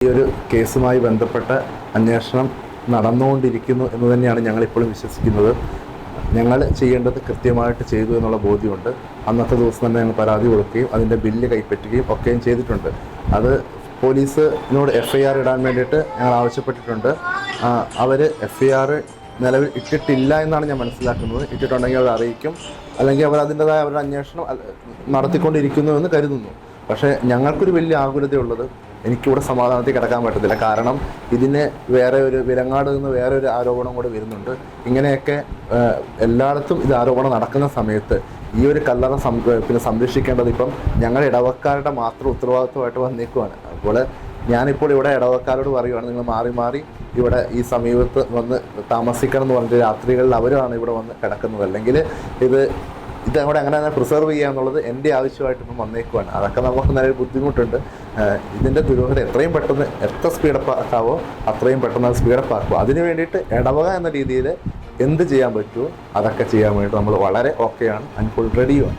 ഈ ഒരു കേസുമായി ബന്ധപ്പെട്ട അന്വേഷണം നടന്നുകൊണ്ടിരിക്കുന്നു എന്ന് തന്നെയാണ് ഞങ്ങളിപ്പോഴും വിശ്വസിക്കുന്നത്. ഞങ്ങൾ ചെയ്യേണ്ടത് കൃത്യമായിട്ട് ചെയ്തു എന്നുള്ള ബോധ്യമുണ്ട്. അന്നത്തെ ദിവസം തന്നെ ഞങ്ങൾ പരാതി കൊടുക്കുകയും അതിൻ്റെ ബില്ല് കൈപ്പറ്റുകയും ഒക്കെയും ചെയ്തിട്ടുണ്ട്. അത് പോലീസിനോട് FIR ഇടാൻ വേണ്ടിയിട്ട് ഞങ്ങൾ ആവശ്യപ്പെട്ടിട്ടുണ്ട്. അവർ FIR നിലവിൽ ഇട്ടിട്ടില്ല എന്നാണ് ഞാൻ മനസ്സിലാക്കുന്നത്. ഇട്ടിട്ടുണ്ടെങ്കിൽ അവർ അറിയിക്കും, അല്ലെങ്കിൽ അവർ അതിൻ്റെതായ അവരുടെ അന്വേഷണം നടത്തിക്കൊണ്ടിരിക്കുന്നു എന്ന് കരുതുന്നു. പക്ഷേ ഞങ്ങൾക്കൊരു വലിയ ആകുലതയുള്ളത്, എനിക്കിവിടെ സമാധാനത്തിൽ കിടക്കാൻ പറ്റത്തില്ല. കാരണം ഇതിന് വേറെ ഒരു വിലങ്ങാട് നിന്ന് വേറെ ഒരു ആരോപണം കൂടെ വരുന്നുണ്ട്. ഇങ്ങനെയൊക്കെ എല്ലായിടത്തും ഇത് ആരോപണം നടക്കുന്ന സമയത്ത് ഈ ഒരു കല്ലറ പിന്നെ സംരക്ഷിക്കേണ്ടത് ഇപ്പം ഞങ്ങളുടെ ഇടവക്കാരുടെ മാത്രം ഉത്തരവാദിത്വമായിട്ട് വന്നേക്കുവാണ്. അപ്പോൾ ഞാനിപ്പോൾ ഇവിടെ ഇടവക്കാരോട് പറയുവാണ്, നിങ്ങൾ മാറി മാറി ഇവിടെ ഈ സമീപത്ത് വന്ന് താമസിക്കണം എന്ന് പറഞ്ഞിട്ട് രാത്രികളിൽ അവരാണ് ഇവിടെ വന്ന് കിടക്കുന്നത്. അല്ലെങ്കിൽ ഇതങ്ങോട്ട് അങ്ങനെ തന്നെ പ്രിസർവ് ചെയ്യുക എന്നുള്ളത് എൻ്റെ ആവശ്യമായിട്ട് ഇപ്പം വന്നേക്കുവാണ്. അതൊക്കെ നമുക്ക് നല്ലൊരു ബുദ്ധിമുട്ടുണ്ട്. ഇതിൻ്റെ ദുരൂഹത എത്രയും പെട്ടെന്ന് എത്ര സ്പീഡപ്പ് ആക്കാവോ അത്രയും പെട്ടെന്ന് അത് സ്പീഡപ്പ് ആക്കുക. അതിന് വേണ്ടിയിട്ട് ഇടവക എന്ന രീതിയിൽ എന്ത് ചെയ്യാൻ പറ്റുമോ അതൊക്കെ ചെയ്യാൻ വേണ്ടി നമ്മൾ വളരെ ഓക്കെയാണ്, ആൻഡ് ഫുൾ റെഡിയുമാണ്.